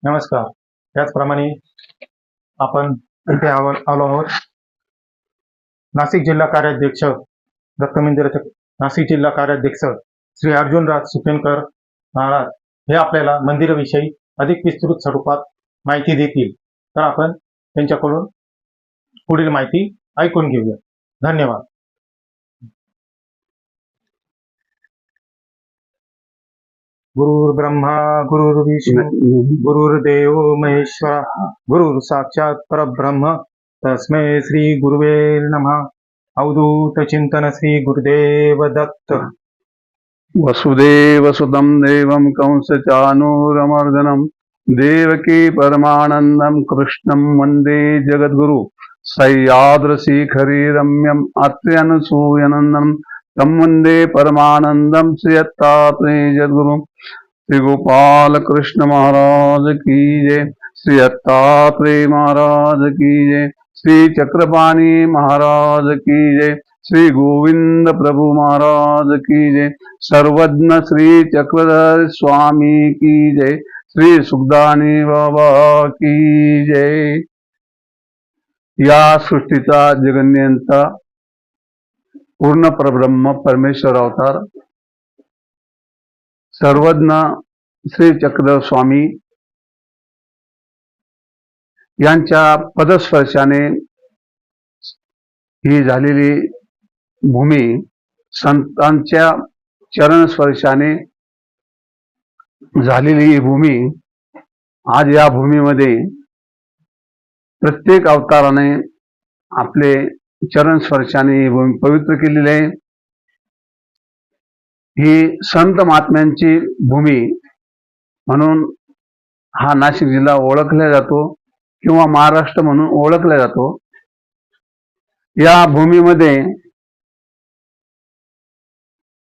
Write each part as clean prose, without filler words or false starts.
नमस्कार. त्याचप्रमाणे आपण इथे आलो आहोत. नाशिक जिल्हा कार्याध्यक्ष दत्तमंदिर नाशिक जिल्हा कार्याध्यक्ष श्री अर्जुनराज सुपेनकर महाराज हे आपल्याला मंदिराविषयी अधिक विस्तृत स्वरूपात माहिती देतील. तर आपण त्यांच्याकडून पुढील माहिती ऐकून घेऊया. धन्यवाद. गुरुर्ब्रह्मा गुरुर्विष्णू गुरुर्देव महेश्वर गुरुर साक्षात परब्रह्म तस्मै श्री गुरुवे नमः. अवधूत चिंतन श्री गुरुदेव दत्त. वसुदेव सुतं देवं कंसचानूरमर्दनं देवकी परमानन्दं कृष्णं वन्दे जगद्गुरु. सह्याद्रशिखरी रम्यम् अत्र्यनसूयनन्दनं तं वन्दे परमानन्दं श्रीदत्तात्रेय जगद्गुरुं. श्री गोपाल कृष्ण महाराज की जय. श्री दत्तात्रेय महाराज की जय. श्री चक्रपाणी महाराज की जय. श्री गोविंद प्रभु महाराज की जय. सर्वज्ञ श्री चक्रधर स्वामी की जय. श्री सुखदानी बाबा की जय. या सृष्टीचा जगन्यंता पूर्ण परब्रह्म परमेश्वर अवतार सर्वज्ञ श्री चक्रधर स्वामी यांच्या पदस्पर्शाने ही झालेली भूमी, संतांच्या चरणस्पर्शाने झालेली ही भूमी, आज या भूमीमध्ये प्रत्येक अवताराने आपले चरणस्पर्शाने ही भूमी पवित्र केलेली आहे. ही संत महात्म्यांची भूमी म्हणून हा नाशिक जिल्हा ओळखला जातो किंवा महाराष्ट्र म्हणून ओळखला जातो. या भूमीमध्ये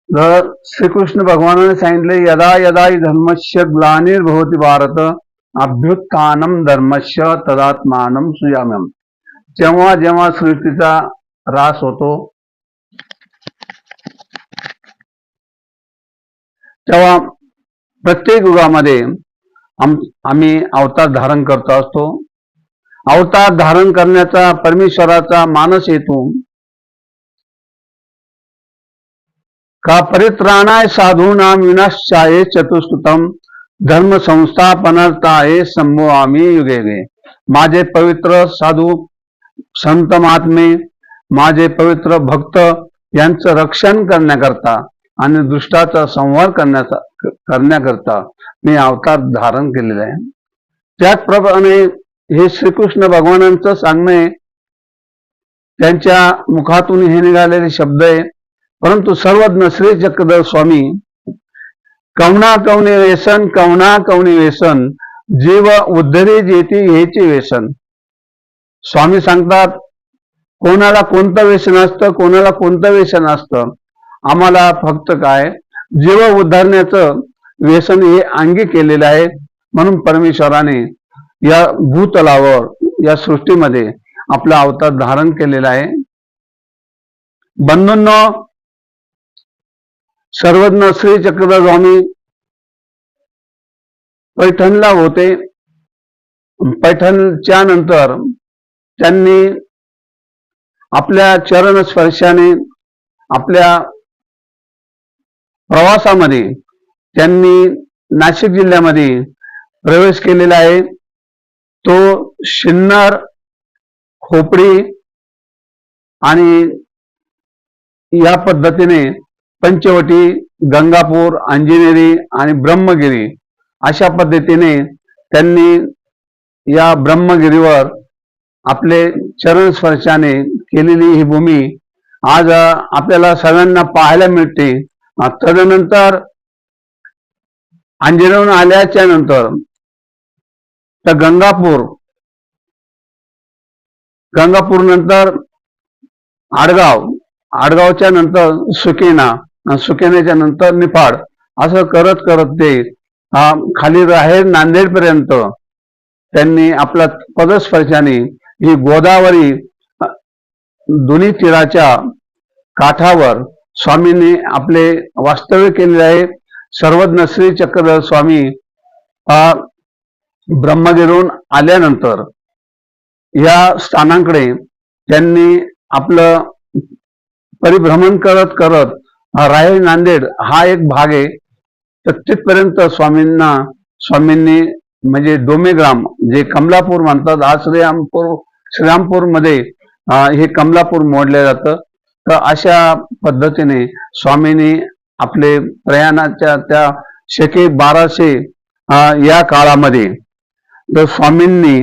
जर श्रीकृष्ण भगवानाने सांगितले, यदा यदा हि धर्मस्य ग्लानिर्भवति भारत अभ्युत्थानं धर्मस्य तदात्मानं सृजाम्यहम्. जेव्हा जेव्हा सृष्टीचा ऱ्हास होतो तेव्हा प्रत्येक युगामध्ये आम्ही अवतार धारण करत असतो. अवतार धारण करण्याचा परमेश्वराचा मानस हेतू का परित्राणाय साधूनां विनाशाय चतुष्कृतम धर्म संस्थापनार्थाय संभवामि युगे युगे. माझे पवित्र साधू संत महात्मे, माझे पवित्र भक्त यांचं रक्षण करण्याकरता आणि दुष्टाचा संहार करण्याकरता मी अवतार धारण केलेला आहे. त्याचप्रमाणे हे श्रीकृष्ण भगवानांचं सांगणे, त्यांच्या मुखातून हे निघालेले शब्द आहे. परंतु सर्वज्ञ श्री चक्रधर स्वामी कवना कवने व्यसन, कवना कवने व्यसन, जीव उद्धरी जेती हेचे व्यसन. स्वामी सांगतात, कोणाला कोणतं व्यसन असतं, कोणाला कोणतं व्यसन असतं. आम्हाला फक्त काय जीव उद्धारण्याचं व्यसन हे अंगी केलेलं आहे. म्हणून परमेश्वराने या भूतलावर, या सृष्टीमध्ये आपला अवतार धारण केलेला आहे. बंधूंनो, सर्वज्ञ श्री चक्रधर स्वामी पैठणला होते. पैठणच्या नंतर त्यांनी आपल्या चरण स्पर्शाने आपल्या प्रवासामध्ये त्यांनी नाशिक जिल्ह्यामध्ये प्रवेश केलेला आहे. तो शिन्नर, खोपडी आणि या पद्धतीने पंचवटी, गंगापूर, अंजनेरी आणि ब्रह्मगिरी अशा पद्धतीने त्यांनी या ब्रह्मगिरीवर आपले चरण स्पर्शाने केलेली ही भूमी आज आपल्याला सगळ्यांना पाहायला मिळते. तदनंतर अंजनेरीहून आल्याच्या नंतर तर गंगापूर नंतर आडगावच्या नंतर सुकेनाच्या नंतर निफाड, असं करत करत ते खाली राहेर नांदेड पर्यंत त्यांनी आपल्या पदस्पर्शाने ही गोदावरी दोन्ही तीराच्या काठावर स्वामींनी आपले वास्तव्य केलेले आहे. सर्वज्ञ श्री चक्रधर स्वामी ब्रह्मगिरीहून आल्यानंतर या स्थानांकडे त्यांनी आपलं परिभ्रमण करत करत राय नांदेड हा एक भाग आहे तर तिथपर्यंत स्वामींनी म्हणजे डोमेग्राम जे कमलापूर म्हणतात आज श्रीरामपूर मध्ये हे कमलापूर मोडले जातं. तर अशा पद्धतीने स्वामींनी आपले प्रयाणाच्या त्या शके 1200 या काळामध्ये तर स्वामींनी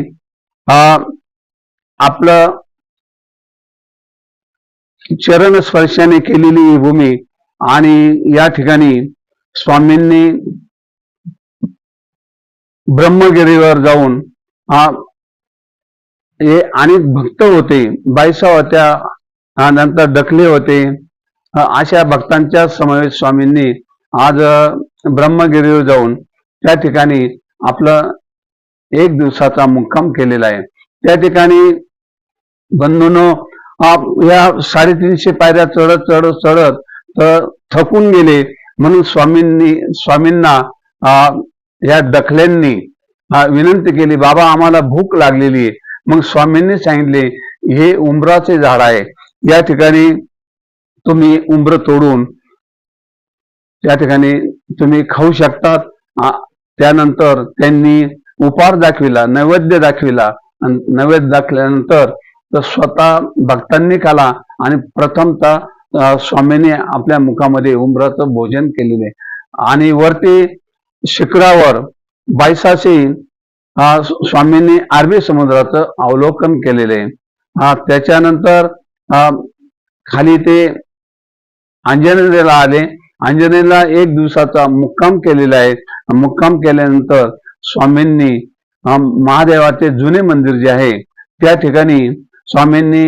आपलं चरण स्पर्शाने केलेली ही भूमी आणि या ठिकाणी स्वामींनी ब्रह्मगिरीवर जाऊन हे अनेक भक्त होते, बायसा होत्या, नंतर डकले होते, अशा भक्तांच्या समावेश स्वामींनी आज ब्रह्मगिरीवर जाऊन त्या ठिकाणी आपलं 1 दिवसाचा मुक्काम केलेला आहे. त्या ठिकाणी बंधूंनो या 350 पायऱ्या चढत चढत चढत तर थकून गेले म्हणून स्वामींना या डखल्यांनी विनंती केली, बाबा आम्हाला भूक लागलेली आहे. मग स्वामींनी सांगितले हे उंबराचे झाड आहे, या ठिकाणी तुम्ही उंबर तोडून त्या ठिकाणी तुम्ही खाऊ शकतात. त्यानंतर त्यांनी उपहार दाखविला, नैवेद्य दाखविला. नैवेद्य दाखल्यानंतर तर स्वतः भक्तांनी खाला आणि प्रथमतः स्वामींनी आपल्या मुखामध्ये उंबराचं भोजन केलेले आणि वरती शिखरावर 2200 स्वामींनी अरबी समुद्राचं अवलोकन केलेले. त्याच्यानंतर खाली ते अंजनेरीला आले. अंजनेरीला 1 दिवसाचा मुक्काम केलेला आहे. मुक्काम केल्यानंतर स्वामींनी महादेवाचे जुने मंदिर जे आहे त्या ठिकाणी स्वामींनी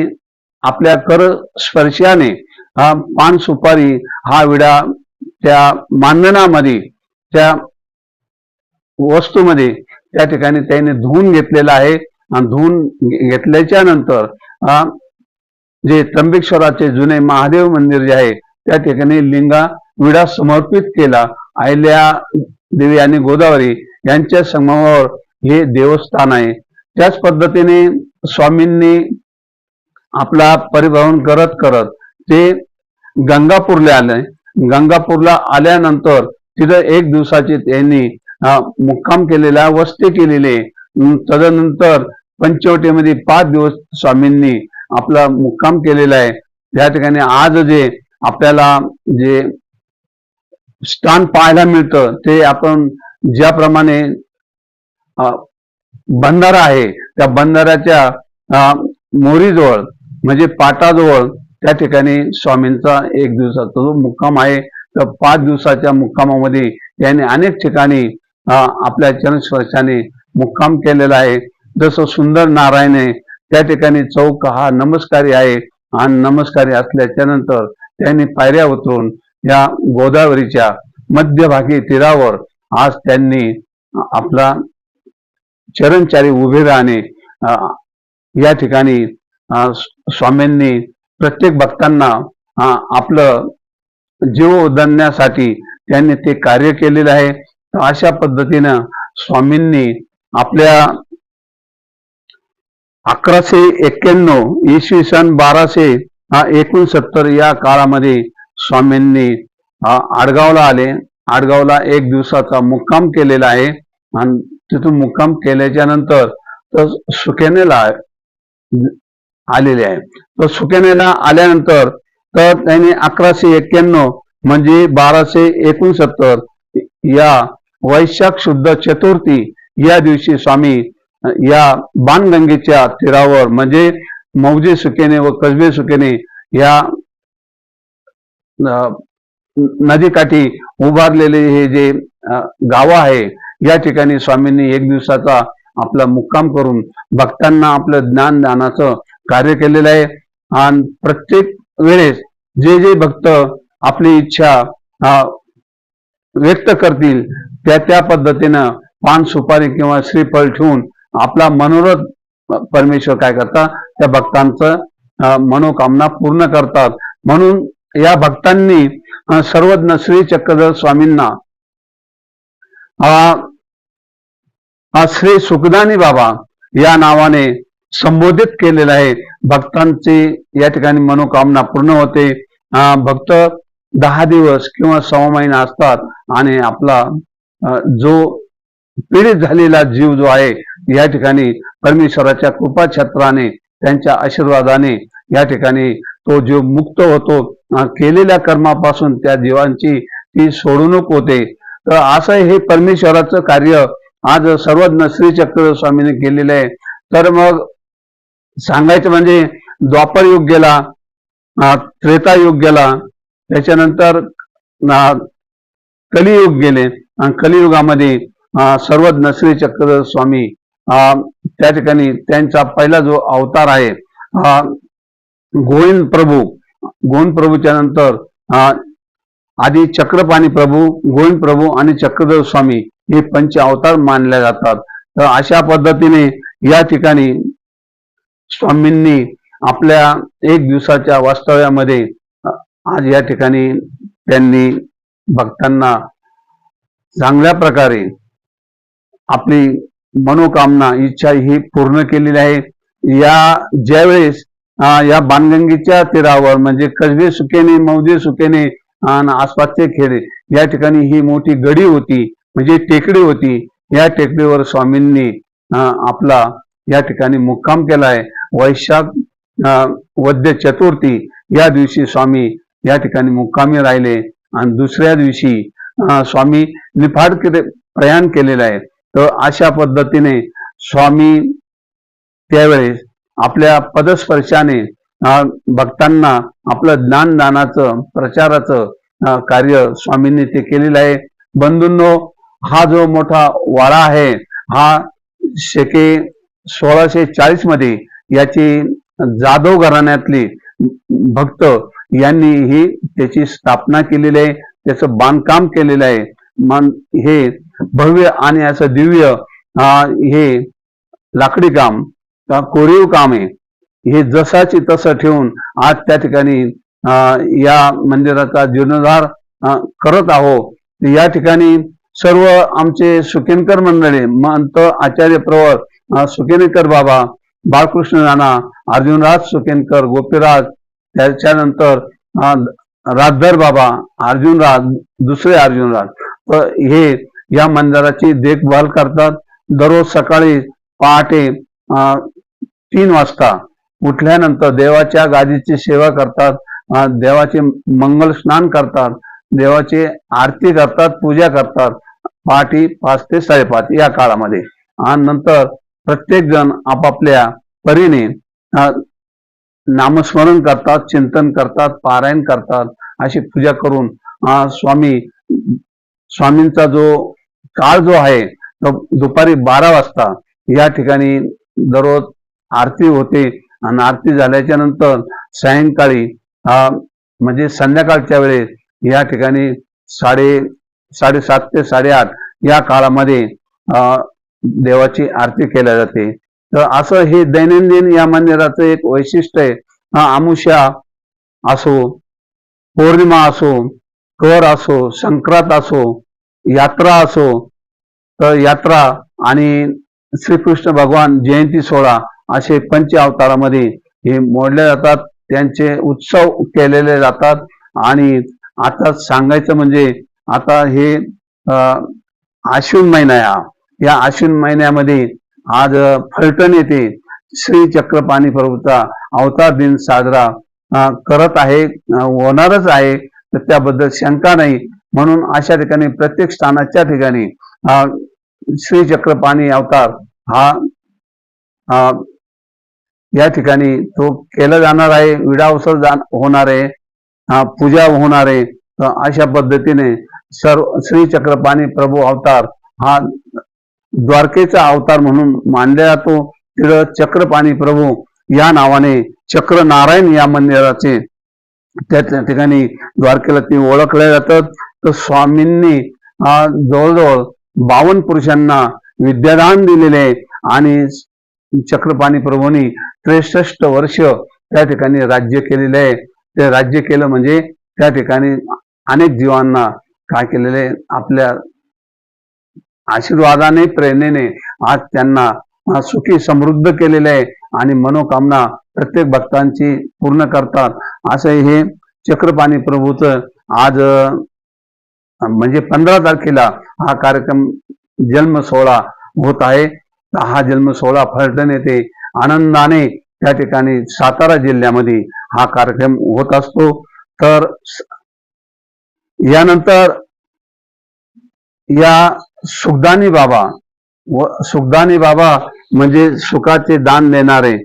आपल्या कर स्पर्शाने पान सुपारी हा विडा त्या मानधनामध्ये त्या वस्तूमध्ये त्या ठिकाणी त्याने धुवून घेतलेला आहे आणि धुवून घेतल्याच्या नंतर जे त्र्यंबकेश्वराचे जुने महादेव मंदिर जे आहे त्या ठिकाणी लिंगा विडा समर्पित केला. अहिल्या देवी आणि गोदावरी यांच्या समोर हे देवस्थान आहे. त्याच पद्धतीने स्वामींनी आपला परिभ्रमण करत करत ते गंगापूरला आले. गंगापूरला आल्यानंतर तिथं 1 दिवसाची त्यांनी मुक्काम केलेला, वस्ती केलेली. तदनंतर पंचवटीमध्ये 5 दिवस स्वामींनी आपला मुक्काम केलेला आहे. त्या ठिकाणी आज जे आपल्याला जे स्थान पाहायला मिळतं ते आपण ज्याप्रमाणे बंधारा आहे त्या बंधाऱ्याच्या मोरीजवळ म्हणजे पाटाजवळ त्या ठिकाणी स्वामींचा 1 दिवसाचा जो मुक्काम आहे. तर 5 दिवसाच्या मुक्कामामध्ये त्यांनी अनेक ठिकाणी आपल्या चरणस्पर्शाने मुक्काम केलेला आहे. जसं सुंदर नारायण त्या ठिकाणी चौक हा नमस्कारी आहे आणि नमस्कारी असल्याच्या नंतर त्यांनी पायऱ्या उतरून या गोदावरीच्या मध्यभागी तीरावर आज त्यांनी आपला चरणचारी उभे राहणे या ठिकाणी स्वामींनी प्रत्येक भक्तांना आपलं जीव उधळण्यासाठी त्यांनी ते कार्य केलेलं आहे. अशा पद्धतीनं स्वामींनी आपल्या 1191 इसवी सन 1269 या काळामध्ये स्वामींनी आडगावला आले. आडगावला 1 दिवसाचा मुक्काम केलेला आहे आणि तिथून मुक्काम केल्याच्या नंतर तर सुकेनेला आलेले आहे. तर सुकेनेला आल्यानंतर तर त्यांनी 1191 म्हणजे 1269 या वैशाख शुद्ध चतुर्थी या दिवशी स्वामी या बाणगंगेच्या तीरावर म्हणजे मौजे सुकेने व कसबे सुकेने या नदीकाठी उभारलेले हे जे गाव आहे या ठिकाणी स्वामींनी 1 दिवसाचा आपला मुक्काम करून भक्तांना आपलं ज्ञानदानाचं कार्य केलेलं आहे. आणि प्रत्येक वेळेस जे जे भक्त आपली इच्छा व्यक्त करतील त्या पद्धतीनं पान सुपारी किंवा श्रीफळ ठेवून आपला मनोरथ परमेश्वर काय करतात त्या भक्तांचं मनोकामना पूर्ण करतात. म्हणून या भक्तांनी सर्वज्ञ श्री चक्रधर स्वामींना श्री सुखदानी बाबा या नावाने संबोधित केलेलं आहे. भक्तांची या ठिकाणी मनोकामना पूर्ण होते. भक्त 10 दिवस किंवा 6 महिना असतात आणि आपला जो पीडित झालेला जीव जो आहे या ठिकाणी परमेश्वराच्या कृपा छत्राने त्यांच्या आशीर्वादाने या ठिकाणी तो जीव मुक्त होतो. केलेल्या कर्मापासून त्या जीवांची ती सोडवणूक होते. तर असं हे परमेश्वराचं कार्य आज सर्वज्ञ श्री चक्र स्वामीने केलेलं आहे. तर मग सांगायचं म्हणजे द्वापर युग गेला, त्रेतायुग गेला, त्याच्यानंतर कलियुग गेले आणि कलियुगामध्ये सर्वज्ञ श्री चक्र स्वामी त्या ठिकाणी त्यांचा पहिला जो अवतार आहे गोविंद प्रभूच्या नंतर आधी चक्रपाणी प्रभू, गोविंद प्रभू आणि चक्रधर स्वामी हे पंच अवतार मानले जातात. तर अशा पद्धतीने या ठिकाणी स्वामींनी आपल्या 1 दिवसाच्या वास्तव्यामध्ये आज या ठिकाणी त्यांनी भक्तांना चांगल्या प्रकारे आपली मनोकामना इच्छा ही पूर्ण केलेली आहे. ज्यावेळेस या बाणगंगेच्या तीरावर म्हणजे कसबे सुकेने, मौजे सुकेने आणि आसपासचे खेडे या ठिकाणी ही मोठी गडी होती, म्हणजे टेकडी होती. या टेकडीवर स्वामींनी आपला या ठिकाणी मुक्काम केला आहे. वैशाख वद्य चतुर्थी या दिवशी स्वामी या ठिकाणी मुक्कामी राहिले आणि दुसऱ्या दिवशी स्वामी निफाड प्रयाण केलेलं आहे. तर अशा पद्धतीने स्वामी त्यावेळेस आपल्या पदस्पर्शाने भक्तांना आपलं ज्ञानदानाचं प्रचाराचं कार्य स्वामींनी ते केलेलं आहे. बंधूंनो, हा जो मोठा वाडा आहे हा शेके 1640 मध्ये याची जाधव घराण्यातली भक्त यांनी ही त्याची स्थापना केलेली आहे, त्याचं बांधकाम केलेलं आहे. हे भव्य आणि असं दिव्य हे लाकडी काम, कोरीव काम आहे. हे जसाची तसं ठेवून आज त्या ठिकाणी या मंदिराचा जीर्णोद्धार करत आहोत. या ठिकाणी सर्व आमचे सुकेनकर मंडळी, महंत आचार्य प्रवर सुकेनकर बाबा, बाळकृष्ण नाना, अर्जुनराज सुकेनकर, गोपीराज, त्याच्यानंतर राजधर बाबा, अर्जुनराज, दुसरे अर्जुनराज, तर हे या मंदिराची देखभाल करतात. दररोज सकाळी पहाटे 3 वाजता उठल्यानंतर देवाच्या गादीची सेवा करतात, देवाचे मंगल स्नान करतात, देवाची आरती करतात, पूजा करतात पहाटे 5 ते 5:30 या काळामध्ये. आणि नंतर प्रत्येक जण आपापल्या परीने नामस्मरण करतात, चिंतन करतात, पारायण करतात. अशी पूजा करून स्वामींचा जो काळ जो आहे तो दुपारी 12 वाजता या ठिकाणी दररोज आरती होते आणि आरती झाल्याच्या नंतर सायंकाळी म्हणजे संध्याकाळच्या वेळेस या ठिकाणी 7:30 ते 8:30 या काळामध्ये देवाची आरती केल्या जाते. तर असं हे दैनंदिन या मंदिराचं एक वैशिष्ट्य आहे. अमावस्या असो, पौर्णिमा असो, कर असो, संक्रांत असो, यात्रा असो, तर यात्रा आणि श्रीकृष्ण भगवान जयंती सोहळा असे पंच अवतारामध्ये हे मोडले जातात, त्यांचे उत्सव केलेले जातात. आणि आता सांगायचं म्हणजे आता हे आश्विन महिना आहे. या आश्विन महिन्यामध्ये आज फलटण येथे श्री चक्रपाणी प्रभूचा अवतार दिन साजरा करत आहे, होणारच आहे. तर त्याबद्दल शंका नाही. म्हणून अशा ठिकाणी प्रत्येक स्थानाच्या ठिकाणी श्री चक्रपाणी अवतार हा या ठिकाणी तो केला जाणार आहे, विडावसर होणार आहे, पूजा होणार आहे. अशा पद्धतीने श्री चक्रपाणी प्रभू अवतार हा द्वारकेचा अवतार म्हणून मानला जातो. तिथं चक्रपाणी प्रभू या नावाने चक्र नारायण या मंदिराचे त्या ठिकाणी द्वारकेला ते ओळखले जातात. तर स्वामींनी जवळजवळ 52 पुरुषांना विद्यादान दिलेले आणि चक्रपाणी प्रभूंनी 63 वर्ष त्या ठिकाणी राज्य केलेले आहे. ते राज्य केलं म्हणजे त्या ठिकाणी अनेक जीवांना काय केलेले, आपल्या आशीर्वादाने, प्रेरणेने आज त्यांना सुखी समृद्ध केलेले आहे आणि मनोकामना प्रत्येक भक्तांची पूर्ण करतात. असं हे चक्रपाणी प्रभूचं आज म्हणजे 15 तारखेला हा कार्यक्रम जन्म सोहळा होत आहे. हा जन्म सोहळा फलटण येथे आनंदाने त्या ठिकाणी सातारा जिल्ह्यामध्ये हा कार्यक्रम होत असतो. तर यानंतर या सुखदानी बाबा व सुखदानी बाबा म्हणजे सुखाचे दान देणारे,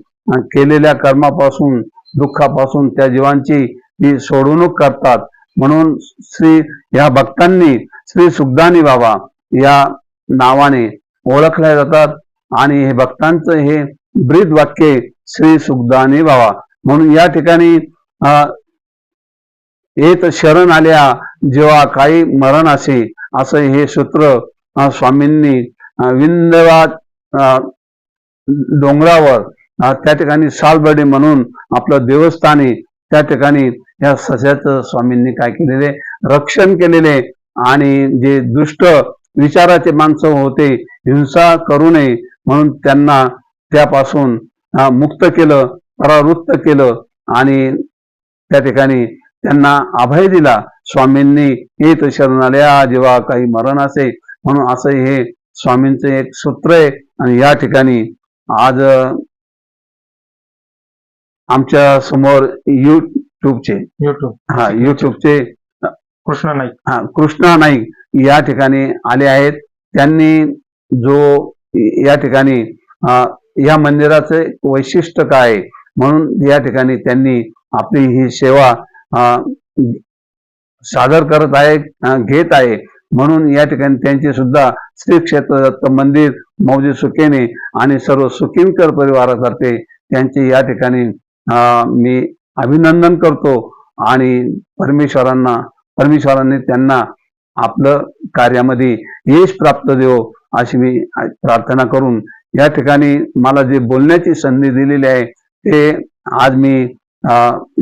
केलेल्या कर्मापासून दुःखापासून त्या जीवांची ही सोडवणूक करतात. म्हणून या भक्तांनी श्री सुखदानी बाबा या नावाने ओळखल्या जातात आणि हे भक्तांचं हे ब्रीद वाक्य श्री सुखदानी बाबा. म्हणून या ठिकाणी येत शरण आल्या जेव्हा काही मरण असे, असं हे सूत्र स्वामींनी विंध्यवाद डोंगरावर त्या ठिकाणी सालबर्डी म्हणून आपलं देवस्थान आहे, त्या ठिकाणी या सस्याचं स्वामींनी काय केलेले रक्षण केलेले आणि जे दुष्ट विचाराचे माणसं होते, हिंसा करू नये म्हणून त्यांना त्यापासून मुक्त केलं, परावृत्त केलं आणि त्या ठिकाणी त्यांना अभय दिला. स्वामींनी येत शरण आल्या जेव्हा काही मरण असे, म्हणून असं हे स्वामींचं एक सूत्र आहे. आणि या ठिकाणी आज आमच्या समोर युट्यूबचे कृष्णा नाईक या ठिकाणी आले आहेत. त्यांनी जो या ठिकाणी या मंदिराचं वैशिष्ट्य काय म्हणून या ठिकाणी त्यांनी आपली ही सेवा सादर करत आहे, घेत आहे. म्हणून या ठिकाणी त्यांचे सुद्धा श्री क्षेत्र दत्त मंदिर मौजे सुखेने आणि सर्व सुखीनकर परिवारातर्फे त्यांचे या ठिकाणी मी अभिनंदन करतो आणि परमेश्वरांनी त्यांना आपलं कार्यामध्ये यश प्राप्त देवो अशी मी प्रार्थना करून या ठिकाणी मला जे बोलण्याची संधी दिलेली आहे ते आज मी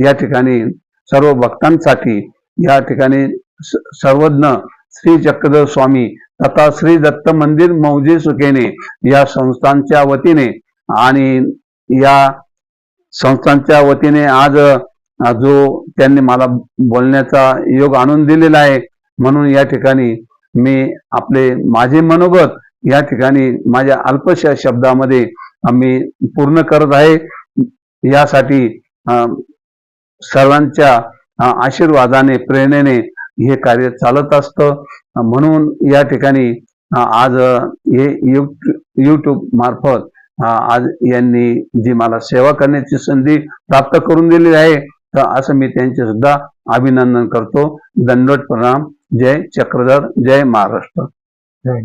या ठिकाणी सर्व भक्तांसाठी या ठिकाणी सर्वज्ञ श्री चक्रधर स्वामी तथा श्री दत्त मंदिर मौजे सुखेने या संस्थांच्या वतीने आणि या संस्थांच्या वतीने आज जो त्यांनी मला बोलण्याचा योग आणून दिलेला आहे, म्हणून या ठिकाणी मी माझे मनोगत या ठिकाणी माझ्या अल्पशा शब्दामध्ये मी पूर्ण करत आहे. यासाठी सर्वांच्या आशीर्वादाने प्रेरणेने हे कार्य चालत असतं. म्हणून या ठिकाणी आज हे युट्यूब मार्फत आज यांनी जी मला सेवा करण्याची संधी प्राप्त करून दिली आहे, तर असं मी त्यांचे सुद्धा अभिनंदन करतो. दंडवत प्रणाम. जय चक्रधर, जय महाराष्ट्र. जय